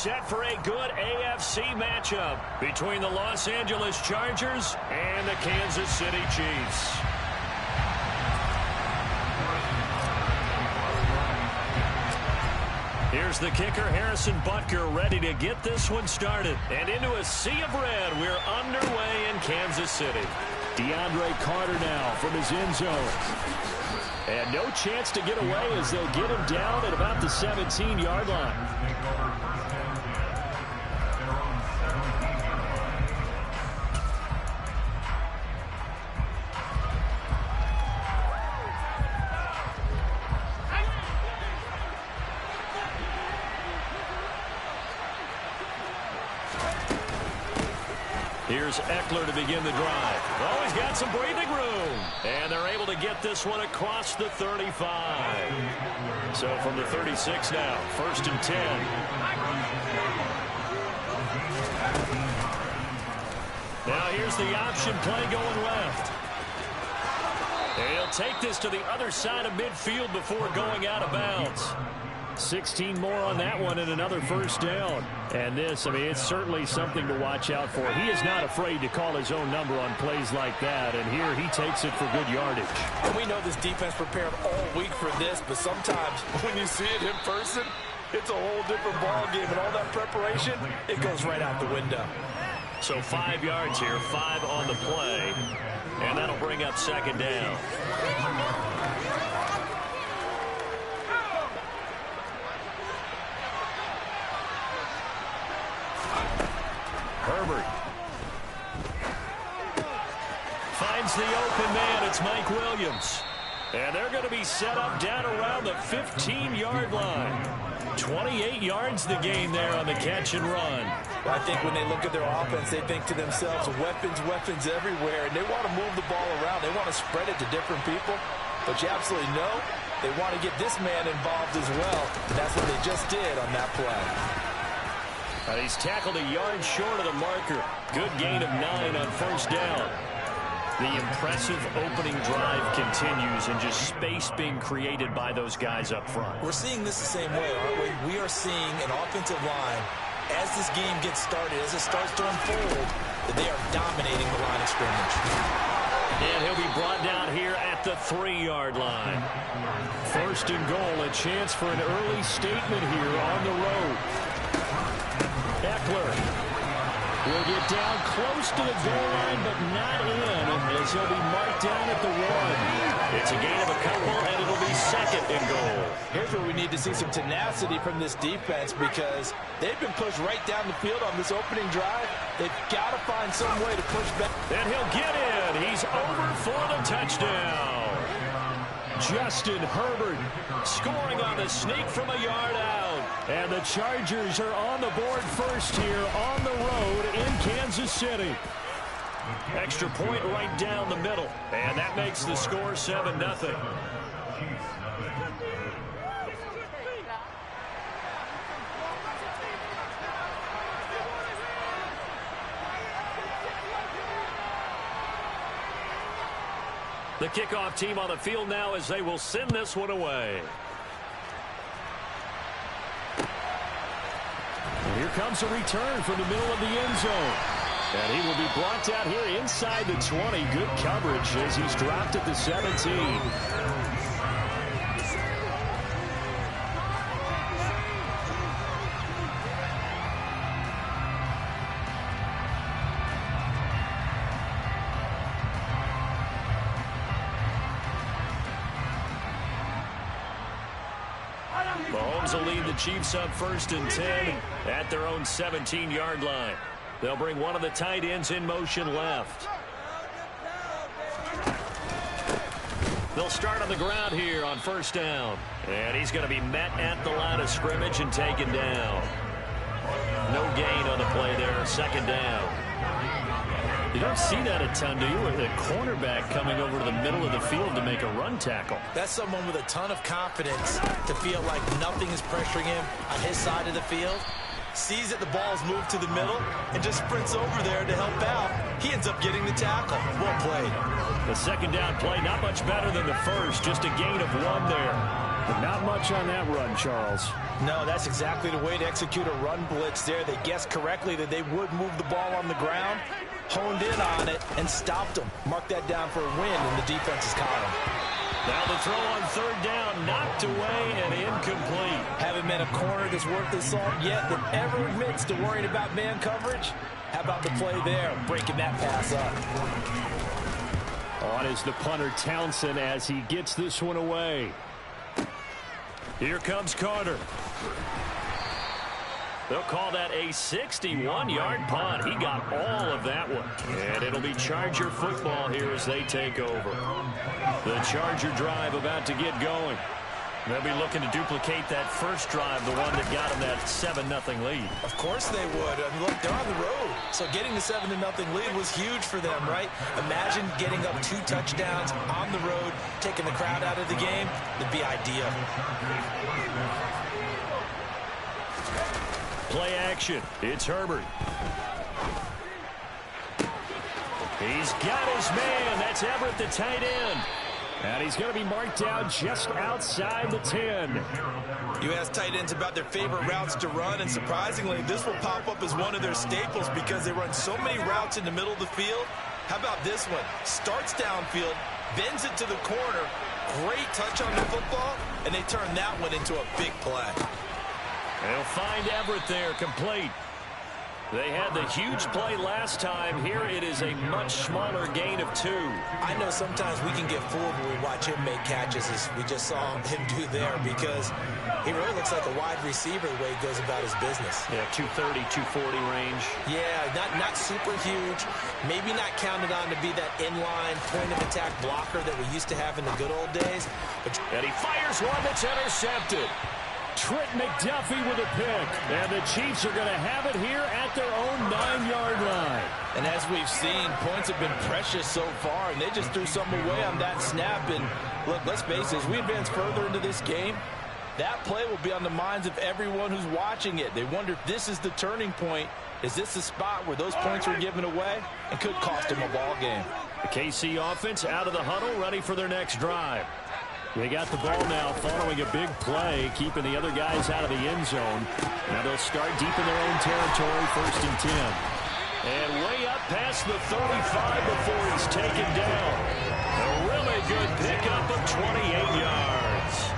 set for a good AFC matchup between the Los Angeles Chargers and the Kansas City Chiefs. Here's the kicker, Harrison Butker, ready to get this one started. And into a sea of red, we're underway in Kansas City. DeAndre Carter now from his end zone. And no chance to get away as they'll get him down at about the 17-yard line. Here's Eckler to begin the drive. Oh, he's got some breathing room. And they're able to get this one across the 35. So from the 36 now, 1st and 10. Now here's the option play going left. And he'll take this to the other side of midfield before going out of bounds. 16 more on that one and another first down. And this, I mean, it's certainly something to watch out for. He is not afraid to call his own number on plays like that. And here he takes it for good yardage. And we know this defense prepared all week for this, but sometimes when you see it in person, it's a whole different ball game. And all that preparation, it goes right out the window. So 5 yards here, 5 on the play. And that'll bring up 2nd down. Herbert finds the open man. It's Mike Williams. And they're going to be set up down around the 15-yard line. 28 yards the gain there on the catch and run. I think when they look at their offense, they think to themselves, weapons, weapons everywhere. And they want to move the ball around. They want to spread it to different people. But you absolutely know they want to get this man involved as well. And that's what they just did on that play. He's tackled a yard short of the marker. Good gain of 9 on 1st down. The impressive opening drive continues and just space being created by those guys up front. We're seeing this the same way, aren't we? We are seeing an offensive line, as this game gets started, as it starts to unfold, that they are dominating the line of scrimmage. And he'll be brought down here at the 3-yard line. 1st and goal, a chance for an early statement here on the road. Eckler will get down close to the goal line, but not in, as he'll be marked down at the 1. It's a gain of a couple, and it'll be 2nd and goal. Here's where we need to see some tenacity from this defense, because they've been pushed right down the field on this opening drive. They've got to find some way to push back. And he'll get in. He's over for the touchdown. Justin Herbert scoring on the sneak from a yard out. And the Chargers are on the board first here on the road in Kansas City. Extra point right down the middle. And that makes the score 7-0. The kickoff team on the field now as they will send this one away. And here comes a return from the middle of the end zone. And he will be brought down here inside the 20. Good coverage as he's dropped at the 17. Mahomes will lead the Chiefs up 1st and 10 at their own 17-yard line. They'll bring one of the tight ends in motion left. They'll start on the ground here on 1st down. And he's going to be met at the line of scrimmage and taken down. No gain on the play there, 2nd down. You don't see that a ton, do you? With a cornerback coming over to the middle of the field to make a run tackle. That's someone with a ton of confidence to feel like nothing is pressuring him on his side of the field. Sees that the ball's moved to the middle and just sprints over there to help out. He ends up getting the tackle. Well played. The 2nd down play, not much better than the first. Just a gain of 1 there. But not much on that run, Charles. No, that's exactly the way to execute a run blitz there. They guessed correctly that they would move the ball on the ground, honed in on it, and stopped them. Mark that down for a win in the defense's column. Now the throw on third down, knocked away and incomplete. Haven't been a corner that's worth the salt yet that ever admits to worrying about man coverage. How about the play there, breaking that pass up? On is the punter Townsend as he gets this one away. Here comes Carter. They'll call that a 61-yard punt. He got all of that one. And it'll be Charger football here as they take over. The Charger drive about to get going. They'll be looking to duplicate that first drive, the one that got them that 7-0 lead. Of course they would. I mean, look, they're on the road. So getting the 7-0 lead was huge for them, right? Imagine getting up 2 touchdowns on the road, taking the crowd out of the game. It'd be ideal. Play action. It's Herbert. He's got his man. That's Everett, the tight end. And he's going to be marked down just outside the 10. You ask tight ends about their favorite routes to run, and surprisingly, this will pop up as one of their staples because they run so many routes in the middle of the field. How about this one? Starts downfield, bends it to the corner, great touch on the football, and they turn that one into a big play. They'll find Everett there, complete. They had the huge play last time. Here it is a much smaller gain of 2. I know sometimes we can get fooled when we watch him make catches, as we just saw him do there, because he really looks like a wide receiver the way he goes about his business. Yeah, 230, 240 range. Yeah, not super huge. Maybe not counted on to be that inline point-of-attack blocker that we used to have in the good old days. And he fires one that's intercepted. Trent McDuffie with a pick. And the Chiefs are going to have it here at their own 9-yard line. And as we've seen, points have been precious so far, and they just threw something away on that snap. And look, let's face it, as we advance further into this game, that play will be on the minds of everyone who's watching it. They wonder if this is the turning point. Is this the spot where those points were given away and could cost them a ball game? The KC offense out of the huddle, ready for their next drive. They got the ball now following a big play, keeping the other guys out of the end zone. Now they'll start deep in their own territory, 1st and 10. And way up past the 35 before he's taken down. A really good pickup of 28 yards.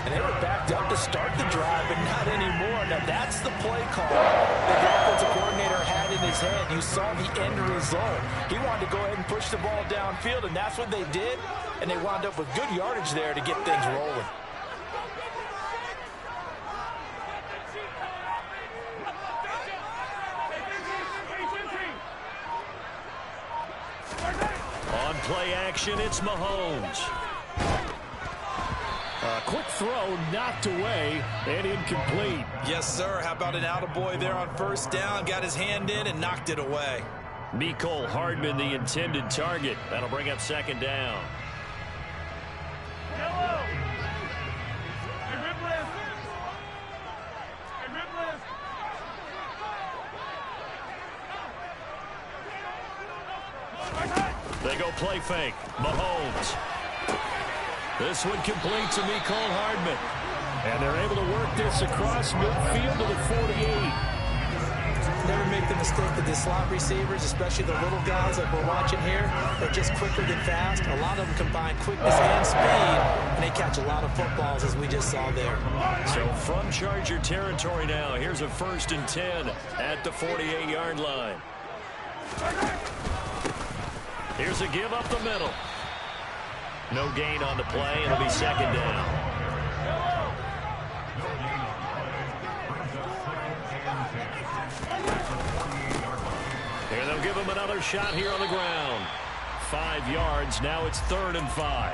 And they were backed up to start the drive, but not anymore. Now that's the play call that the offensive coordinator had in his head. You saw the end result. He wanted to go ahead and push the ball downfield, and that's what they did. And they wound up with good yardage there to get things rolling. On play action, it's Mahomes. A quick throw knocked away and incomplete. Yes, sir. How about an attaboy there on 1st down? Got his hand in and knocked it away. Mecole Hardman, the intended target. That'll bring up 2nd down. They go play fake. Mahomes. This one complete to Mecole Hardman. And they're able to work this across midfield to the 48. Never make the mistake that the slot receivers, especially the little guys like we're watching here, are just quicker than fast. A lot of them combine quickness and speed, and they catch a lot of footballs, as we just saw there. So from Charger territory now, here's a 1st and 10 at the 48-yard line. Here's a give up the middle. No gain on the play. It'll be 2nd down. Here they'll give him another shot here on the ground. 5 yards. Now it's 3rd and 5.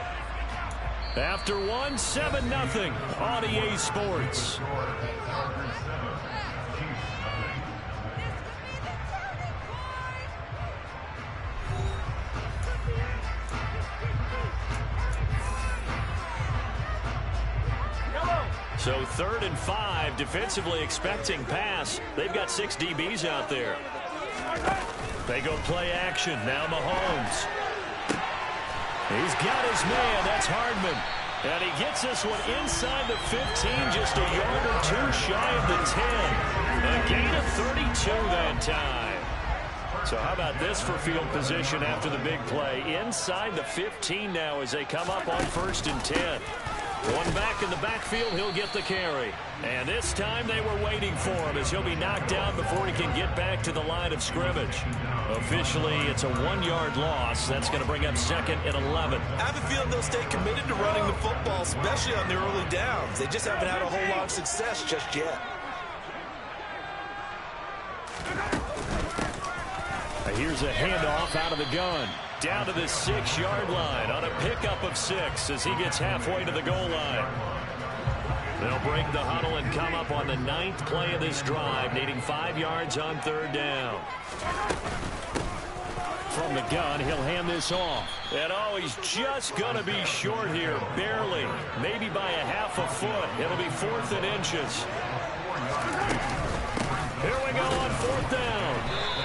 After 7-0 on EA Sports. So 3rd and 5, defensively expecting pass. They've got 6 DBs out there. They go play action. Now Mahomes. He's got his man. That's Hardman. And he gets this one inside the 15, just a yard or two shy of the 10. A gain of 32 that time. So how about this for field position after the big play? Inside the 15 now as they come up on 1st and 10. One back in the backfield, he'll get the carry. And this time they were waiting for him as he'll be knocked down before he can get back to the line of scrimmage. Officially, it's a 1-yard loss. That's going to bring up 2nd and 11. I have a feeling they'll stay committed to running the football, especially on the early downs. They just haven't had a whole lot of success just yet. Here's a handoff out of the gun. Down to the 6-yard line on a pickup of 6 as he gets halfway to the goal line. They'll break the huddle and come up on the 9th play of this drive, needing 5 yards on 3rd down. From the gun, he'll hand this off. And he's just going to be short here, barely. Maybe by a half a foot. It'll be 4th and inches. Here we go on 4th down.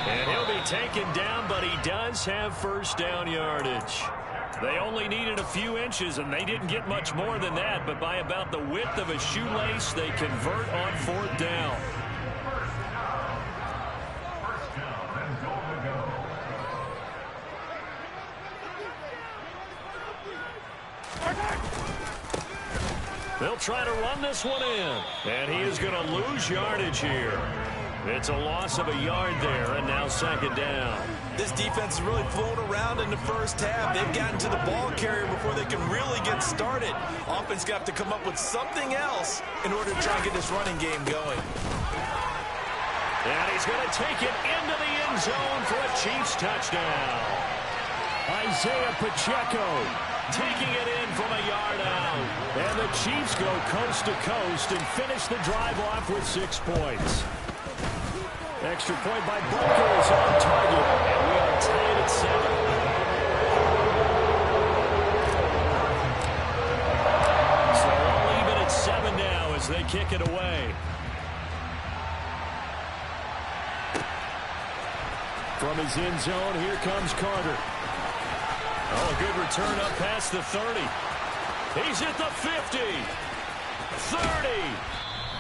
And he'll be taken down, but he does have 1st down yardage. They only needed a few inches, and they didn't get much more than that. But by about the width of a shoelace, they convert on 4th down. They'll try to run this one in. And he is going to lose yardage here. It's a loss of a yard there, and now 2nd down. This defense is really flown around in the first half. They've gotten to the ball carrier before they can really get started. Offense got to come up with something else in order to try and get this running game going. And he's going to take it into the end zone for a Chiefs touchdown. Isaiah Pacheco taking it in from a yard out. And the Chiefs go coast to coast and finish the drive off with 6 points. Extra point by Booker is on target, and we are tied at 7. So all even at 7 now as they kick it away. From his end zone, here comes Carter. A good return up past the 30. He's at the 50. 30.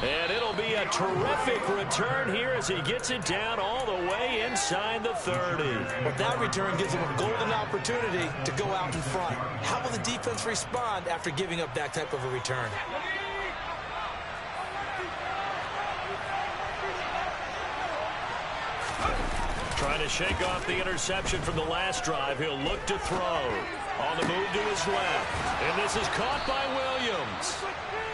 And it'll be a terrific return here as he gets it down all the way inside the 30. But that return gives him a golden opportunity to go out in front. How will the defense respond after giving up that type of a return? Trying to shake off the interception from the last drive. He'll look to throw. On the move to his left. And this is caught by Williams.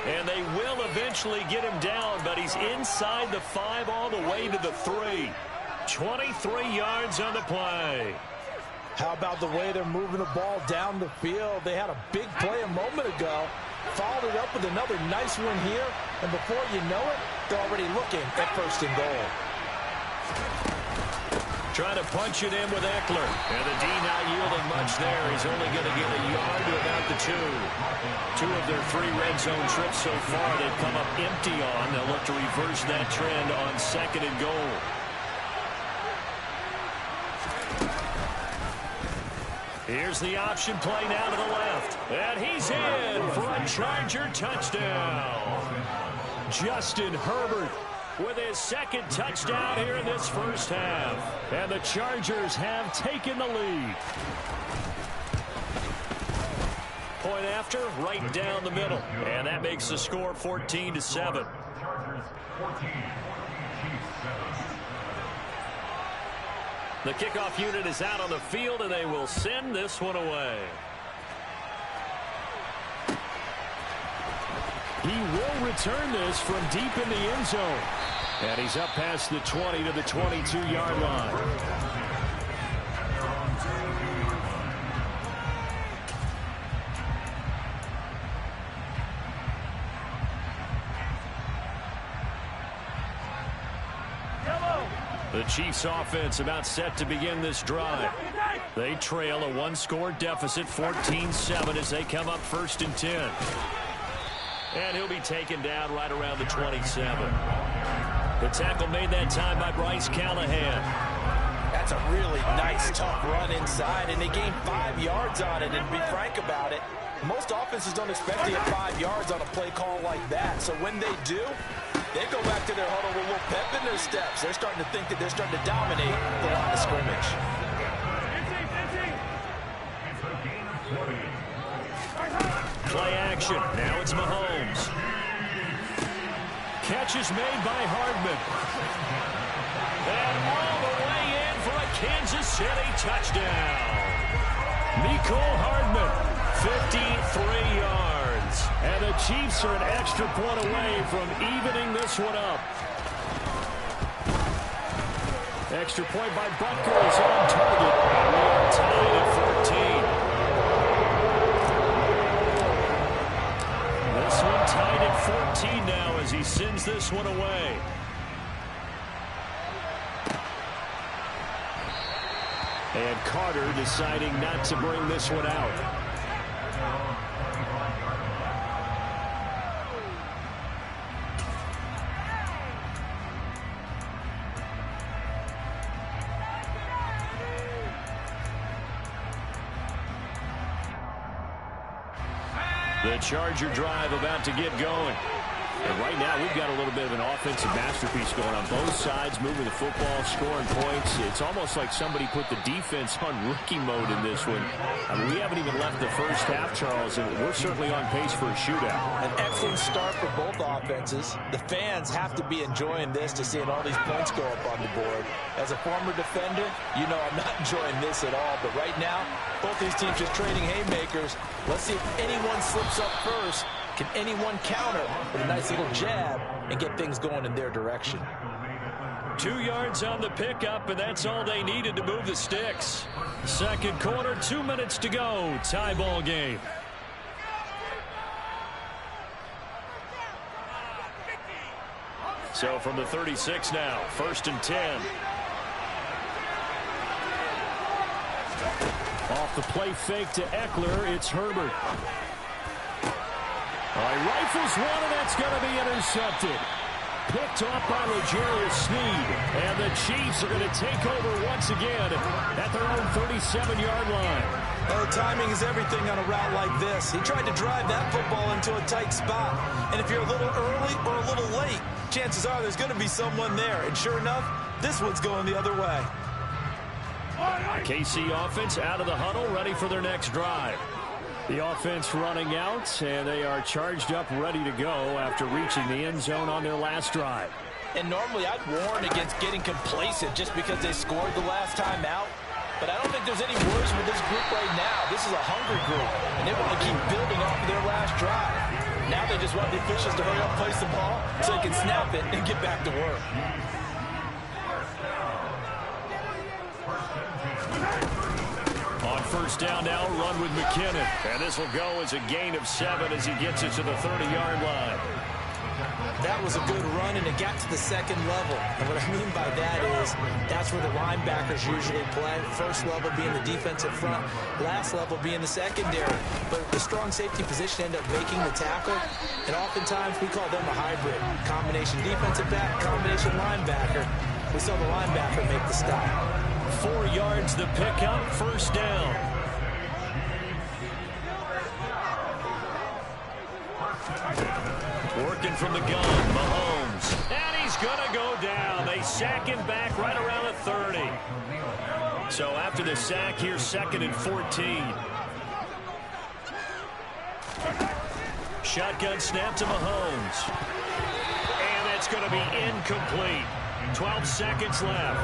And they will eventually get him down, but he's inside the 5 all the way to the 3. 23 yards on the play. How about the way they're moving the ball down the field? They had a big play a moment ago. Followed it up with another nice one here. And before you know it, they're already looking at 1st and goal. Trying to punch it in with Eckler. And the D not yielding much there. He's only going to get a yard to about the 2. 2 of their 3 red zone trips so far they've come up empty on. They'll look to reverse that trend on 2nd and goal. Here's the option play now to the left. And he's in for a Charger touchdown. Justin Herbert with his 2nd touchdown here in this first half. And the Chargers have taken the lead. Point after, right down the middle. And that makes the score 14-7. The kickoff unit is out on the field, and they will send this one away. He will return this from deep in the end zone. And he's up past the 20 to the 22-yard line. The Chiefs offense about set to begin this drive. They trail a 1-score deficit, 14-7 as they come up 1st and 10. And he'll be taken down right around the 27. The tackle made that time by Bryce Callahan. That's a really nice, tough run inside, and they gained 5 yards on it. And to be frank about it, Most offenses don't expect to get 5 yards on a play call like that. So when they do, they go back to their huddle with a little pep in their steps. They're starting to think that they're starting to dominate the line of scrimmage. Play action. Now it's Mahomes. Catch is made by Hardman. And all the way in for a Kansas City touchdown. Mecole Hardman, 53 yards. And the Chiefs are an extra point away from evening this one up. Extra point by Butker is on target. And we are tied at 14. This one tied at 14 now as he sends this one away. And Carter deciding not to bring this one out. The Charger drive about to get going. And right now, we've got a little bit of an offensive masterpiece going on both sides, moving the football, scoring points. It's almost like somebody put the defense on rookie mode in this one. I mean, we haven't even left the first half, Charles, and we're certainly on pace for a shootout. An excellent start for both offenses. The fans have to be enjoying this to seeing all these points go up on the board. As a former defender, you know I'm not enjoying this at all. But right now, both these teams just trading haymakers. Let's see if anyone slips up first. Can anyone counter with a nice little jab and get things going in their direction? 2 yards on the pickup, and that's all they needed to move the sticks. Second quarter, 2 minutes to go. Tie ball game. So from the 36 now, 1st and 10. Off the play fake to Eckler, it's Herbert. He rifles one, and that's going to be intercepted. Picked off by L'Jarius Sneed. And the Chiefs are going to take over once again at their own 37-yard line. Oh, timing is everything on a route like this. He tried to drive that football into a tight spot. And if you're a little early or a little late, chances are there's going to be someone there. And sure enough, this one's going the other way. KC offense out of the huddle, ready for their next drive. The offense running out, and they are charged up, ready to go after reaching the end zone on their last drive. And normally I'd warn against getting complacent just because they scored the last time out. But I don't think there's any worries with this group right now. This is a hungry group, and they want to keep building off of their last drive. Now they just want the officials to hurry up, place the ball, so they can snap it and get back to work. On first down now, run with McKinnon. And this will go as a gain of 7 as he gets it to the 30-yard line. That was a good run, and it got to the second level. And what I mean by that is that's where the linebackers usually play. First level being the defensive front, last level being the secondary. But the strong safety position ended up making the tackle, and oftentimes we call them a hybrid. Combination defensive back, combination linebacker. We saw the linebacker make the stop. 4 yards the pickup, first down. Working from the gun, Mahomes. And he's going to go down. They sack him back right around the 30. So after the sack, here's 2nd and 14. Shotgun snap to Mahomes. And it's going to be incomplete. 12 seconds left.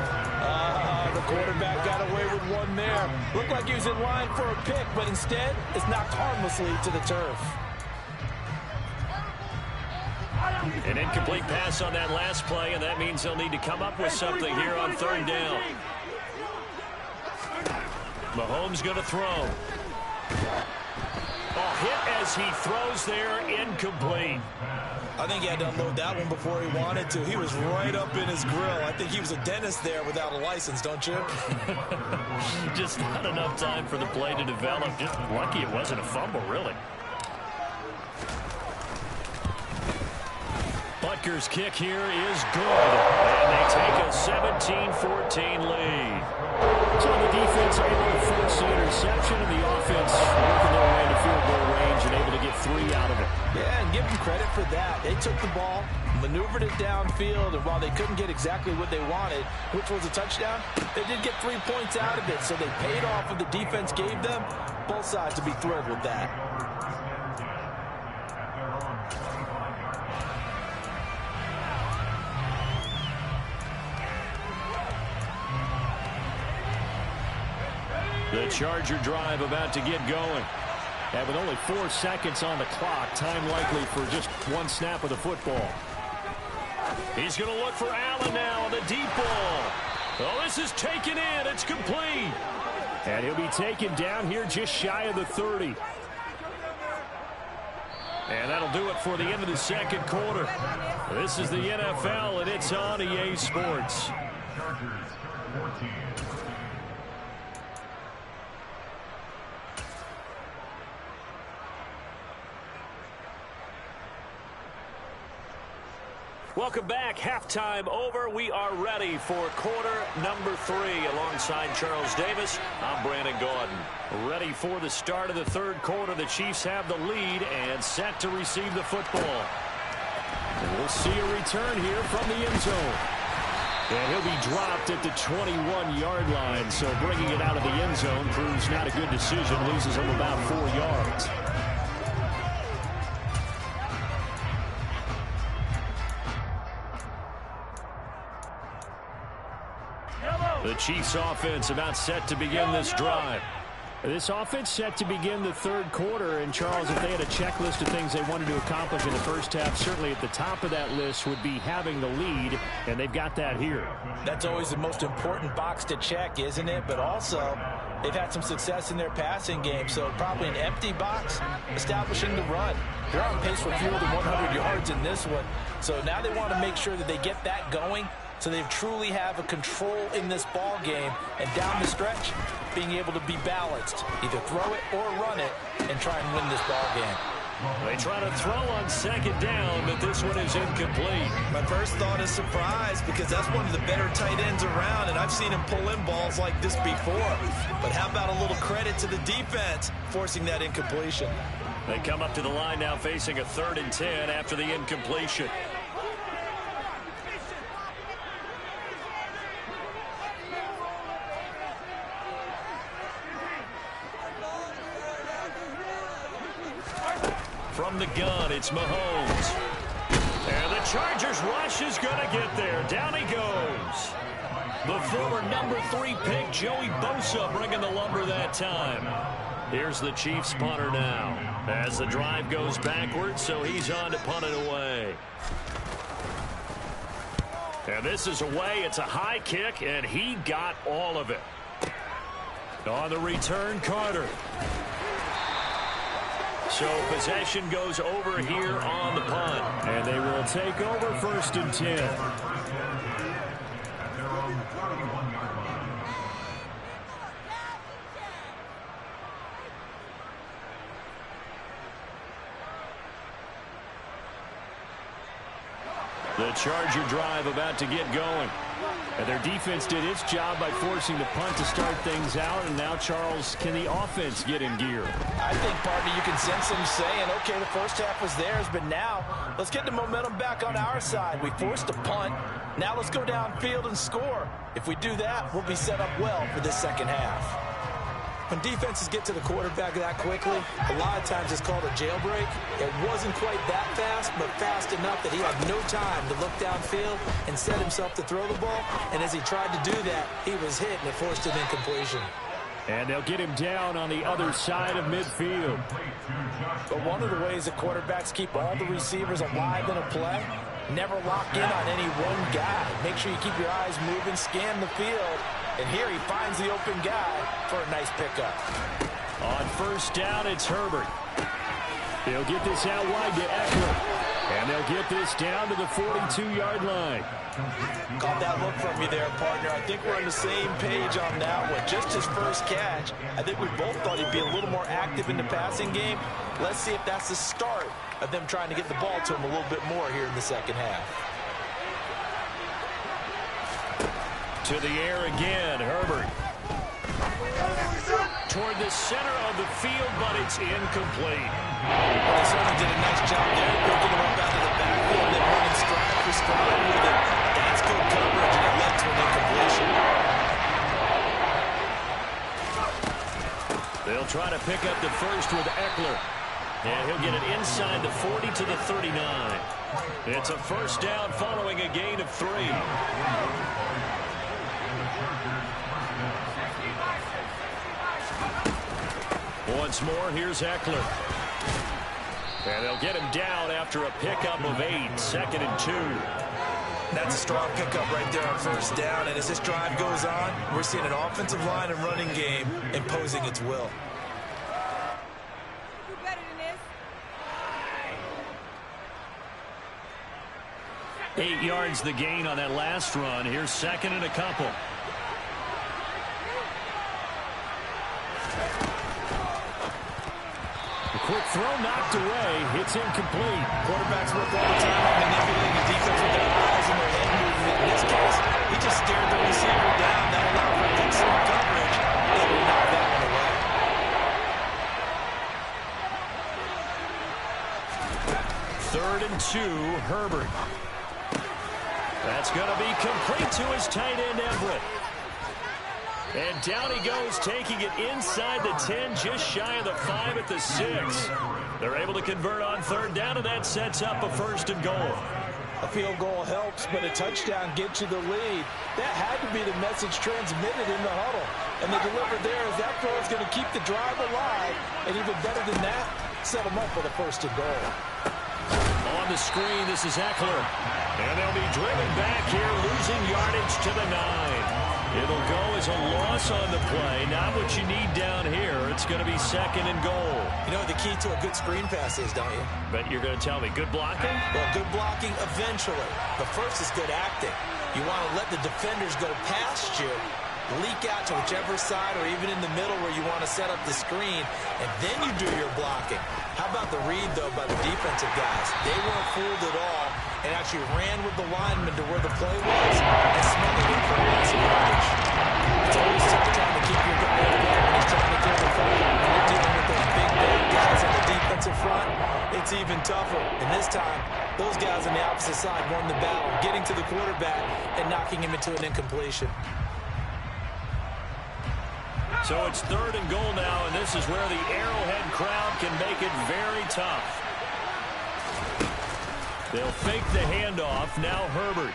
The quarterback got away with one there. Looked like he was in line for a pick, but instead, it's knocked harmlessly to the turf. An incomplete pass on that last play, and that means they'll need to come up with something here on 3rd down. Mahomes going to throw. Hit as he throws there, incomplete. I think he had to unload that one before he wanted to. He was right up in his grill. I think he was a dentist there without a license, don't you? Just not enough time for the play to develop. Just lucky it wasn't a fumble, really. Butker's kick here is good. And they take a 17-14 lead. So the defense able to force the interception, and the offense working their way into field goal range. to get 3 out of it. Yeah, and give them credit for that. They took the ball, maneuvered it downfield, and while they couldn't get exactly what they wanted, which was a touchdown, they did get 3 points out of it, so they paid off what the defense gave them. Both sides to be thrilled with that. The Charger drive about to get going. And with only 4 seconds on the clock, time likely for just 1 snap of the football. He's going to look for Allen now on the deep ball. Oh, this is taken in. It's complete. And he'll be taken down here just shy of the 30. And that'll do it for the end of the second quarter. This is the NFL, and it's on EA Sports. Welcome back. Halftime over. We are ready for quarter number 3. Alongside Charles Davis, I'm Brandon Gaudin. Ready for the start of the third quarter. The Chiefs have the lead and set to receive the football. And we'll see a return here from the end zone. And he'll be dropped at the 21-yard line. So bringing it out of the end zone proves not a good decision. Loses him about 4 yards. The Chiefs offense about set to begin this drive. This offense set to begin the third quarter. And, Charles, if they had a checklist of things they wanted to accomplish in the first half, certainly at the top of that list would be having the lead, and they've got that here. That's always the most important box to check, isn't it? But also, they've had some success in their passing game, so probably an empty box, establishing the run. They're on pace for fewer than 100 yards in this one, so now they want to make sure that they get that going, so they truly have a control in this ball game, and down the stretch, being able to be balanced. Either throw it or run it and try and win this ball game. They try to throw on second down, but this one is incomplete. My first thought is surprise, because that's one of the better tight ends around, and I've seen him pull in balls like this before. But how about a little credit to the defense forcing that incompletion? They come up to the line now facing a 3rd and 10 after the incompletion. From the gun, it's Mahomes. And the Chargers rush is going to get there. Down he goes. The former number 3 pick, Joey Bosa, bringing the lumber that time. Here's the Chiefs punter now. As the drive goes backwards, so he's on to punt it away. And this is away. It's a high kick, and he got all of it. On the return, Carter. So possession goes over here on the punt. And they will take over 1st and 10. The Charger drive about to get going. And their defense did its job by forcing the punt to start things out. And now, Charles, can the offense get in gear? I think, partner, you can sense them saying, okay, the first half was theirs, but now let's get the momentum back on our side. We forced a punt. Now let's go downfield and score. If we do that, we'll be set up well for this second half. When defenses get to the quarterback that quickly, a lot of times it's called a jailbreak. It wasn't quite that fast, but fast enough that he had no time to look downfield and set himself to throw the ball. And as he tried to do that, he was hit and it forced an incompletion. And they'll get him down on the other side of midfield. But one of the ways that quarterbacks keep all the receivers alive in a play, never lock in on any one guy. Make sure you keep your eyes moving, scan the field. And here he finds the open guy for a nice pickup. On 1st down, it's Herbert. They'll get this out wide to Eckler. And they'll get this down to the 42-yard line. Caught that look from you there, partner. I think we're on the same page on that one. Just his first catch. I think we both thought he'd be a little more active in the passing game. Let's see if that's the start of them trying to get the ball to him a little bit more here in the second half. To the air again, Herbert. toward the center of the field, but it's incomplete. Well, they certainly did a nice job there, picking him up out of the backfield and running stride for stride with it. That's good coverage, and it led to an incompletion. They'll try to pick up the first with Eckler. And he'll get it inside the 40 to the 39. It's a first down following a gain of 3. Once more, here's Eckler. And they'll get him down after a pickup of 8, 2nd and 2. That's a strong pickup right there on first down. And as this drive goes on, we're seeing an offensive line and running game imposing its will. 8 yards the gain on that last run. Here's 2nd and a couple. The quick throw knocked away. It's incomplete. Quarterbacks work all the time on manipulating the defense with their eyes and their head movement. In this case, he just stared the receiver down. That allowed for excellent coverage. And he knocked that one away. 3rd and 2, Herbert. That's going to be complete to his tight end, Everett. And down he goes, taking it inside the 10, just shy of the 5 at the 6. They're able to convert on 3rd down, and that sets up a 1st and goal. A field goal helps, but a touchdown gets you the lead. That had to be the message transmitted in the huddle. And the deliver there is that throw is going to keep the drive alive. And even better than that, set them up with a 1st and goal. On the screen, this is Eckler. And they'll be driven back here, losing yardage to the 9. It'll go as a loss on the play. Not what you need down here. It's going to be 2nd and goal. You know what the key to a good screen pass is, don't you? But you're going to tell me, good blocking? Well, good blocking eventually. But first is good acting. You want to let the defenders go past you, leak out to whichever side or even in the middle where you want to set up the screen, and then you do your blocking. How about the read, though, by the defensive guys? They weren't fooled at all and actually ran with the lineman to where the play was and smothered it for lots of yardage. It's always tough trying to keep your guy up there when he's trying to clear the field. When you're dealing with those big, big guys on the defensive front, it's even tougher. And this time, those guys on the opposite side won the battle, getting to the quarterback and knocking him into an incompletion. So it's 3rd and goal now, and this is where the Arrowhead crowd can make it very tough. They'll fake the handoff. Now Herbert.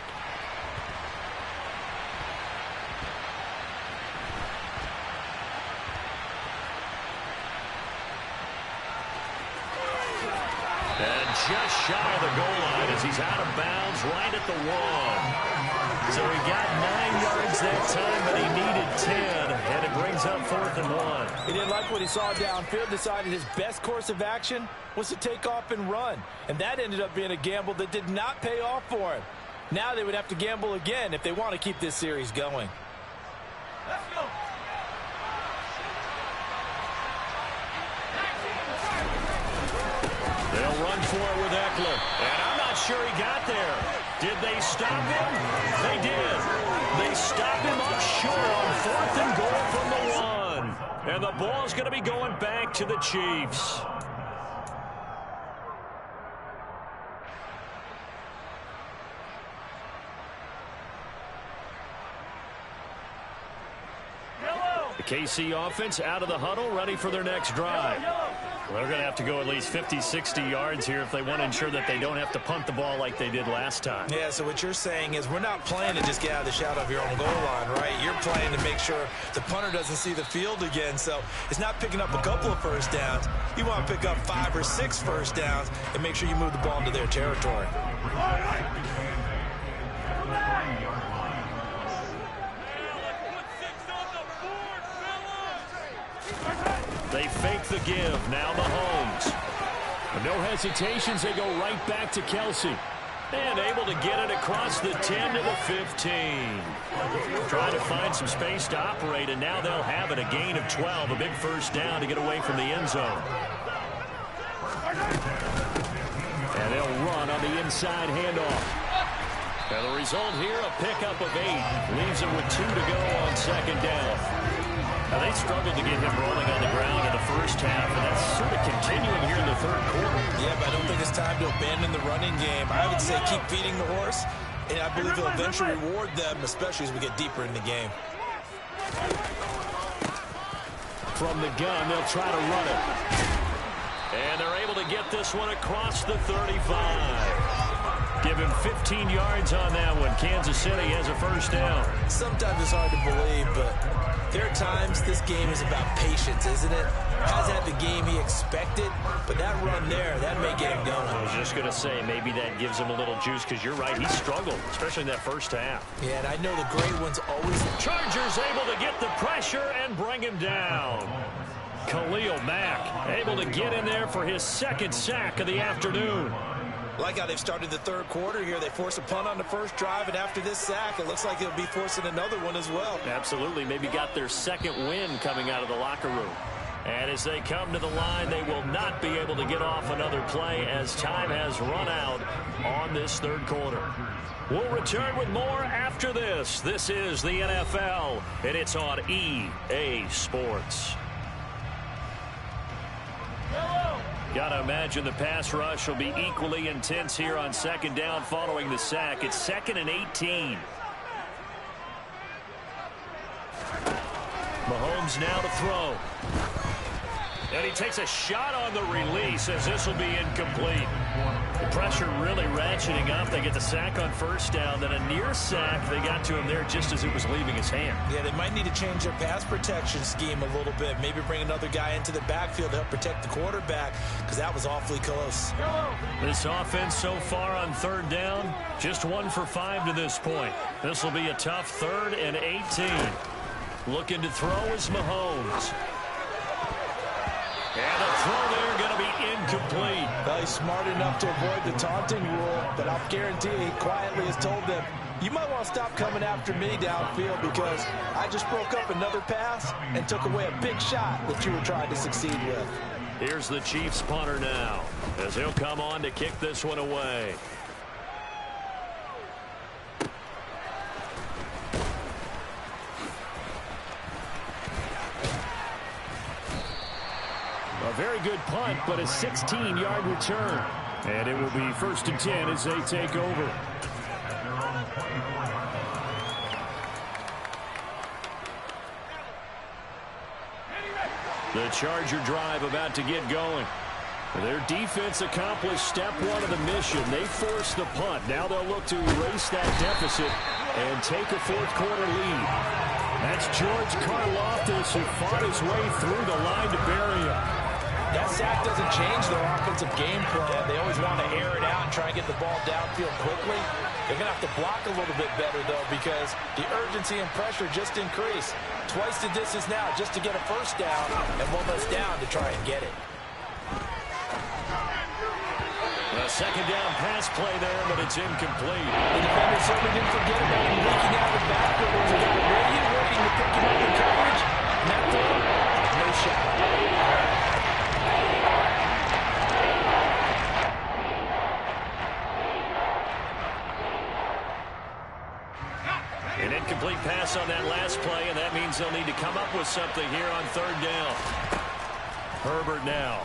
And just shy of the goal line as he's out of bounds right at the 1. So he got 9 yards that time, but he needed 10, and it brings up 4th and 1. He didn't like what he saw downfield, decided his best course of action was to take off and run. And that ended up being a gamble that did not pay off for him. Now they would have to gamble again if they want to keep this series going. Let's go. They'll run for it with Eckler. And I'm not sure he got there. Did they stop him? They did. They stopped him up short on 4th and goal from the 1. And the ball's going to be going back to the Chiefs. The KC offense out of the huddle, ready for their next drive. Well, they're going to have to go at least 50, 60 yards here if they want to ensure that they don't have to punt the ball like they did last time. Yeah, so what you're saying is we're not playing to just get out of the shadow of your own goal line, right? You're playing to make sure the punter doesn't see the field again. So it's not picking up a couple of first downs. You want to pick up 5 or 6 first downs and make sure you move the ball into their territory. They fake the give. Now Mahomes. No hesitations. They go right back to Kelsey. And able to get it across the 10 to the 15. Trying to find some space to operate, and now they'll have it. A gain of 12. A big first down to get away from the end zone. And they'll run on the inside handoff. And the result here, a pickup of 8. Leaves it with 2 to go on 2nd down. Now, they struggled to get him rolling on the ground in the first half, and that's sort of continuing here in the third quarter. Yeah, but I don't think it's time to abandon the running game. I would say keep feeding the horse, and I believe he'll eventually reward them, especially as we get deeper in the game. From the gun, they'll try to run it. And they're able to get this one across the 35. Give him 15 yards on that one. Kansas City has a first down. Sometimes it's hard to believe, but there are times this game is about patience, isn't it? Hasn't had the game he expected, but that run there, that may get him going. I was just going to say, maybe that gives him a little juice, because you're right, he struggled, especially in that first half. Yeah, and I know the great ones always... Chargers able to get the pressure and bring him down. Khalil Mack able to get in there for his second sack of the afternoon. Like how they've started the third quarter here. They force a punt on the first drive, and after this sack, it looks like they'll be forcing another one as well. Absolutely. Maybe got their second win coming out of the locker room. And as they come to the line, they will not be able to get off another play as time has run out on this third quarter. We'll return with more after this. This is the NFL, and it's on EA Sports. Got to imagine the pass rush will be equally intense here on second down following the sack. It's 2nd and 18. Mahomes now to throw. And he takes a shot on the release as this will be incomplete. The pressure really ratcheting up. They get the sack on first down. Then a near sack. They got to him there just as it was leaving his hand. Yeah, they might need to change their pass protection scheme a little bit. Maybe bring another guy into the backfield to help protect the quarterback, because that was awfully close. This offense so far on third down, just 1 for 5 to this point. This will be a tough 3rd and 18. Looking to throw is Mahomes. And the throw there going to be incomplete. Well, he's smart enough to avoid the taunting rule, but I'll guarantee he quietly has told them, you might want to stop coming after me downfield, because I just broke up another pass and took away a big shot that you were trying to succeed with. Here's the Chiefs punter now, as he'll come on to kick this one away. A very good punt, but a 16-yard return. And it will be 1st and 10 as they take over. The Charger drive about to get going. Their defense accomplished step 1 of the mission. They forced the punt. Now they'll look to erase that deficit and take a fourth quarter lead. That's George Karlaftis, who fought his way through the line to bury him. That sack doesn't change their offensive game plan. They always want to air it out and try and get the ball downfield quickly. They're going to have to block a little bit better, though, because the urgency and pressure just increase. Twice the distance now just to get a first down, and 1 less down to try and get it. A second down pass play there, but it's incomplete. The defender certainly didn't forget about him leaking out of the backfield. There was a guy waiting to pick him up in coverage. And that throw, no shot. An incomplete pass on that last play, and that means they'll need to come up with something here on third down. Herbert now.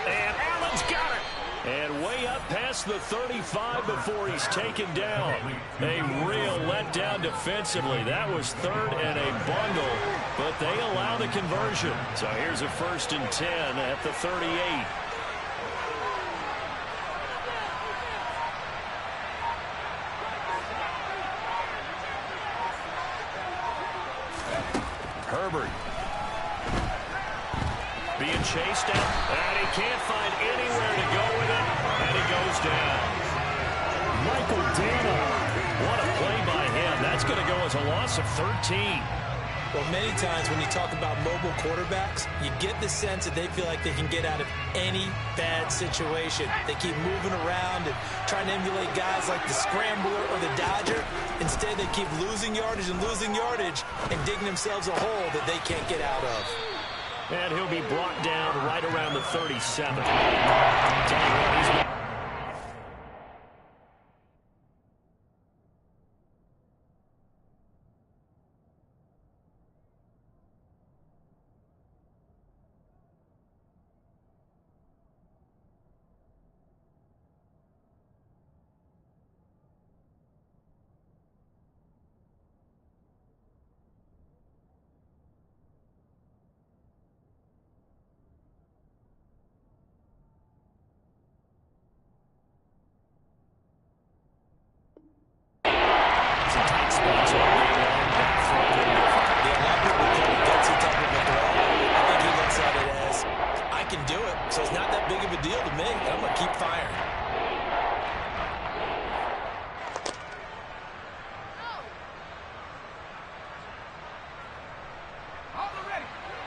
And Allen's got it. And way up past the 35 before he's taken down. A real letdown defensively. That was 3rd and a bundle, but they allow the conversion. So here's a 1st and 10 at the 38. Herbert being chased down, and he can't find anywhere to go with it, and he goes down. Michael Dana, what a play by him. That's going to go as a loss of 13. Well, many times when you talk about mobile quarterbacks, you get the sense that they feel like they can get out of any bad situation. They keep moving around and trying to emulate guys like the Scrambler or the Dodger. Instead, they keep losing yardage and digging themselves a hole that they can't get out of. And he'll be brought down right around the 37. Tell you what, he's...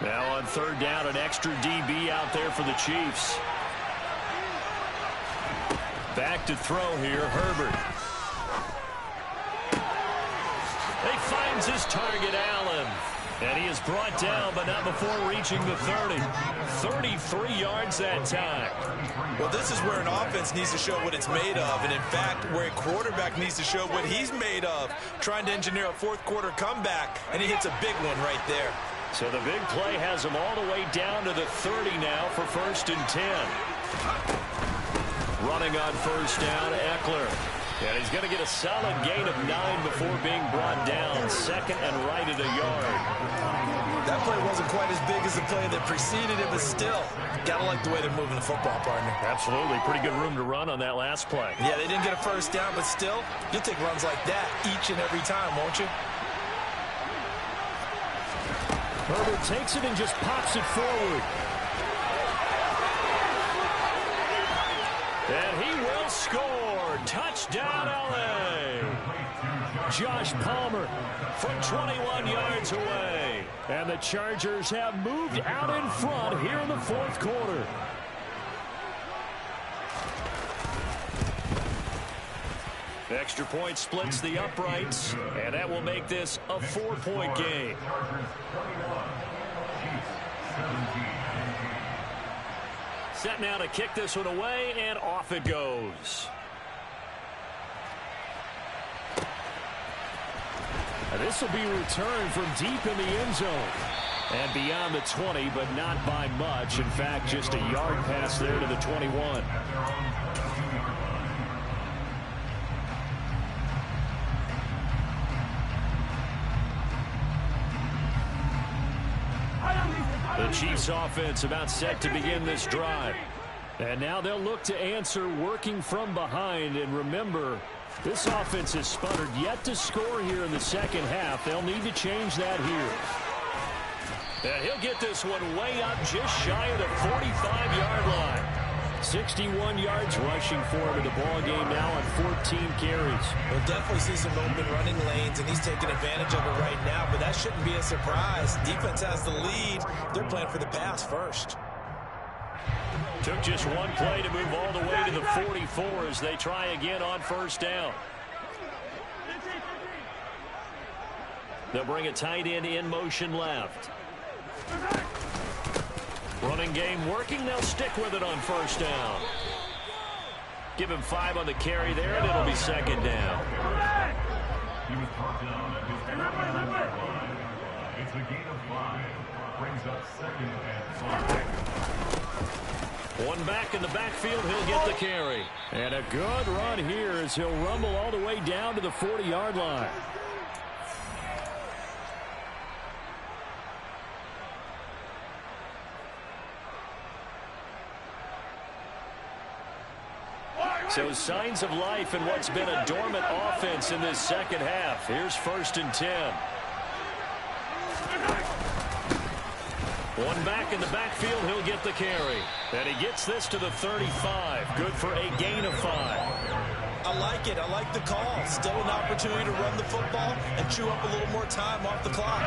Now on third down, an extra DB out there for the Chiefs. Back to throw here, Herbert. He finds his target, Allen. And he is brought down, but not before reaching the 30. 33 yards that time. Well, this is where an offense needs to show what it's made of. And, in fact, where a quarterback needs to show what he's made of. Trying to engineer a fourth-quarter comeback, and he hits a big one right there. So the big play has him all the way down to the 30 now for 1st and 10. Running on first down, Eckler. And he's going to get a solid gain of 9 before being brought down. 2nd and right at a yard. That play wasn't quite as big as the play that preceded it, but still, got to like the way they're moving the football, partner. Absolutely. Pretty good room to run on that last play. Yeah, they didn't get a first down, but still, you'll take runs like that each and every time, won't you? Herbert takes it and just pops it forward. And he will score. Touchdown, L.A. Josh Palmer from 21 yards away. And the Chargers have moved out in front here in the 4th quarter. Extra point splits the uprights, and that will make this a 4-point game. Set now to kick this one away, and off it goes. And this will be returned from deep in the end zone. And beyond the 20, but not by much. In fact, just a yard pass there to the 21. The Chiefs offense about set to begin this drive. And now they'll look to answer working from behind. And remember, this offense has sputtered yet to score here in the second half. They'll need to change that here. And he'll get this one way up just shy of the 45-yard line. 61 yards rushing for him in the ball game now on 14 carries. We'll definitely see some open running lanes, and he's taking advantage of it right now, but that shouldn't be a surprise. Defense has the lead. They're playing for the pass first. Took just one play to move all the way to the 44 as they try again on first down. They'll bring a tight end in motion left. Running game working. They'll stick with it on first down. Give him 5 on the carry there, and it'll be 2nd down. He was brought down at his It's a gain of 5. Brings up 2nd and 5. One back in the backfield. He'll get the carry. And a good run here as he'll rumble all the way down to the 40-yard line. So signs of life in what's been a dormant offense in this second half. Here's 1st and 10. One back in the backfield. He'll get the carry. And he gets this to the 35. Good for a gain of 5. I like it. I like the call. Still an opportunity to run the football and chew up a little more time off the clock.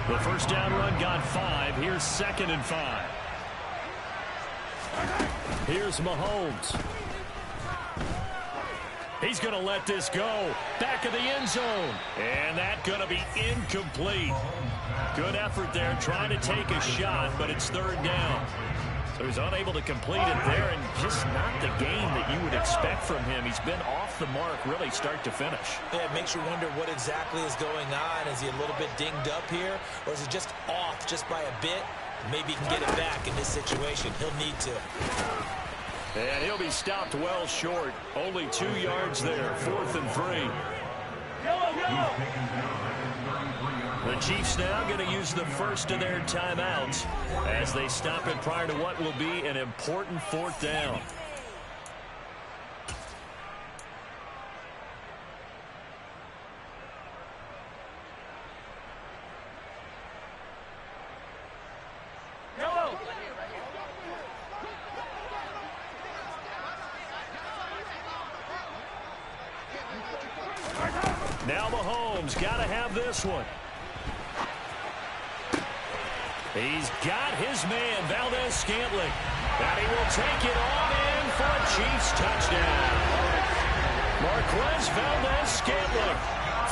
The first down run got 5. Here's 2nd and 5. Here's Mahomes. He's going to let this go. Back of the end zone. And that's going to be incomplete. Good effort there trying to take a shot, but it's 3rd down. So he's unable to complete it there, and just not the game that you would expect from him. He's been off the mark really start to finish. Yeah, it makes you wonder what exactly is going on. Is he a little bit dinged up here, or is he just off just by a bit? Maybe he can get it back in this situation. He'll need to. And he'll be stopped well short. Only 2 yards there. 4th and 3. The Chiefs now going to use the first of their timeouts as they stop it prior to what will be an important 4th down. Now Mahomes got to have this one. He's got his man, Valdez-Scantling. And he will take it on in for a Chiefs touchdown. Marquez Valdez-Scantling,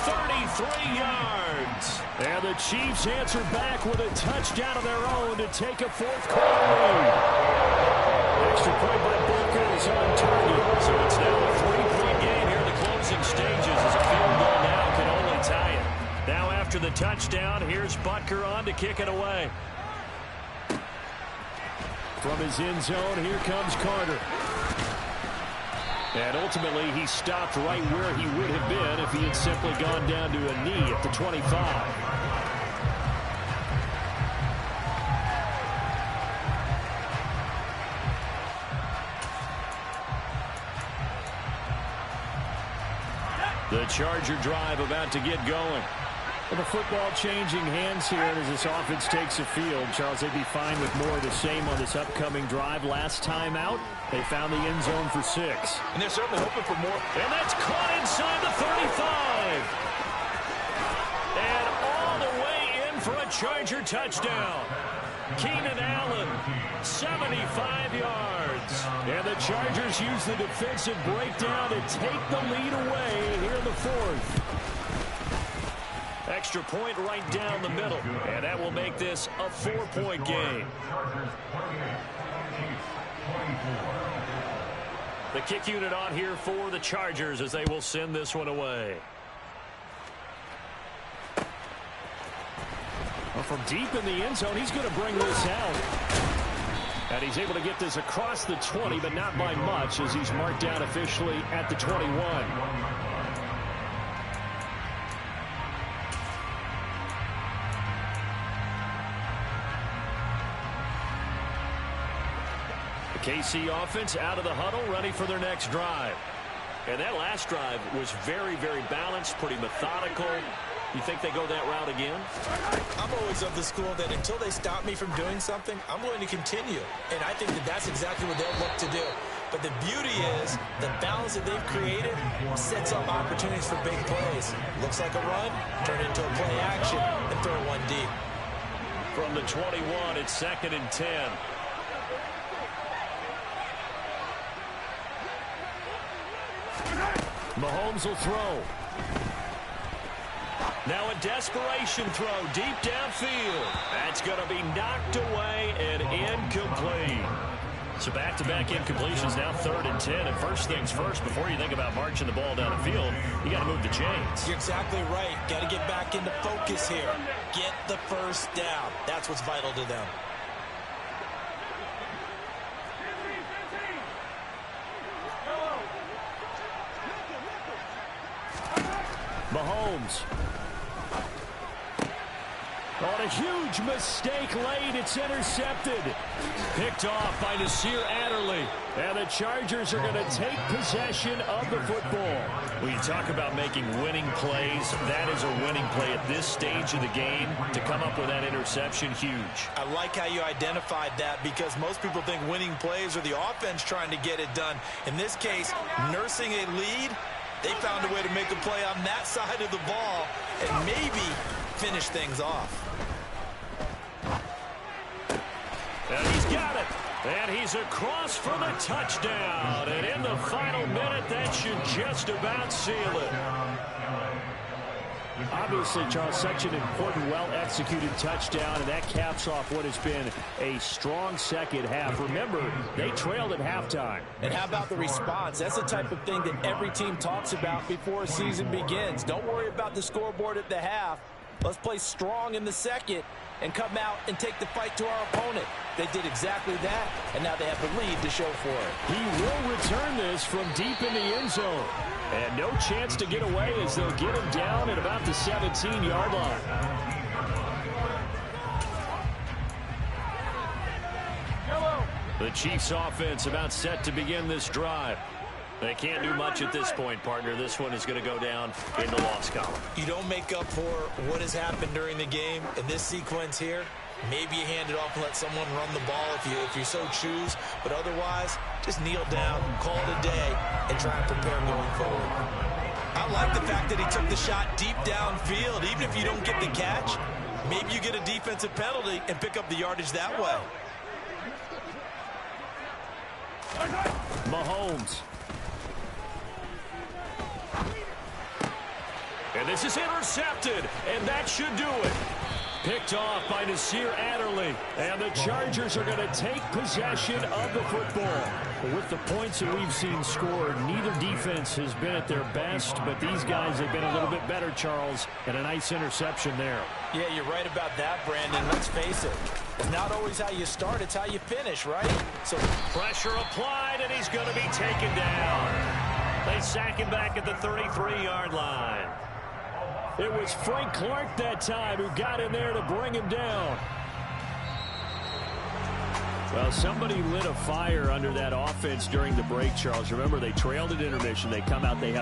33 yards. And the Chiefs answer back with a touchdown of their own to take a fourth-quarter lead. Extra point by Booker is on target. So it's now a 3-point game here in the closing stages as a field goal now can only tie it. Now after the touchdown, here's Butker on to kick it away. From his end zone, here comes Carter. And ultimately, he stopped right where he would have been if he had simply gone down to a knee at the 25. The Charger drive about to get going. Well, the football changing hands here as this offense takes the field. Charles, they'd be fine with more of the same on this upcoming drive. Last time out, they found the end zone for 6. And they're certainly hoping for more. And that's caught inside the 35. And all the way in for a Charger touchdown. Keenan Allen, 75 yards. And the Chargers use the defensive breakdown to take the lead away here in the fourth. Extra point right down the middle. And that will make this a 4-point game. The kick unit on here for the Chargers as they will send this one away. Well, from deep in the end zone, he's going to bring this out. And he's able to get this across the 20, but not by much as he's marked down officially at the 21. The KC offense out of the huddle, ready for their next drive. And that last drive was very, very balanced, pretty methodical. You think they go that route again? I'm always of the school that until they stop me from doing something, I'm going to continue. And I think that that's exactly what they'll look to do. But the beauty is the balance that they've created sets up opportunities for big plays. Looks like a run, turn it into a play action, and throw one deep. From the 21, it's 2nd and 10. Mahomes will throw. Now a desperation throw deep downfield. That's going to be knocked away and incomplete. So back-to-back incompletions, now 3rd and 10. And first things first, before you think about marching the ball down the field, you got to move the chains. You're exactly right. Got to get back into focus here. Get the first down. That's what's vital to them. Mahomes. On a huge mistake late, it's intercepted. Picked off by Nasir Adderley. And the Chargers are going to take possession of the football. When you talk about making winning plays, that is a winning play at this stage of the game. To come up with that interception, huge. I like how you identified that because most people think winning plays are the offense trying to get it done. In this case, nursing a lead, they found a way to make a play on that side of the ball and maybe finish things off. And he's got it. And he's across for the touchdown. And in the final minute, that should just about seal it. Obviously, Charles, such an important, well-executed touchdown, and that caps off what has been a strong second half. Remember, they trailed at halftime. And how about the response? That's the type of thing that every team talks about before a season begins. Don't worry about the scoreboard at the half. Let's play strong in the second and come out and take the fight to our opponent. They did exactly that, and now they have the lead to show for it. He will return this from deep in the end zone. And no chance to get away as they'll get him down at about the 17-yard line. The Chiefs offense about set to begin this drive. They can't do much at this point, partner. This one is going to go down in the loss column. You don't make up for what has happened during the game in this sequence here. Maybe you hand it off and let someone run the ball if you so choose. But otherwise, just kneel down, call it a day, and try and prepare going forward. I like the fact that he took the shot deep downfield. Even if you don't get the catch, Maybe you get a defensive penalty and pick up the yardage that way. Mahomes. And this is intercepted, and that should do it. Picked off by Nasir Adderley. And the Chargers are going to take possession of the football. With the points that we've seen scored, neither defense has been at their best, but these guys have been a little bit better, Charles, and a nice interception there. Yeah, you're right about that, Brandon. Let's face it. It's not always how you start, it's how you finish, right? So pressure applied, and he's going to be taken down. They sack him back at the 33-yard line. It was Frank Clark that time who got in there to bring him down. Well, somebody lit a fire under that offense during the break, Charles. Remember, they trailed at intermission. They come out, they have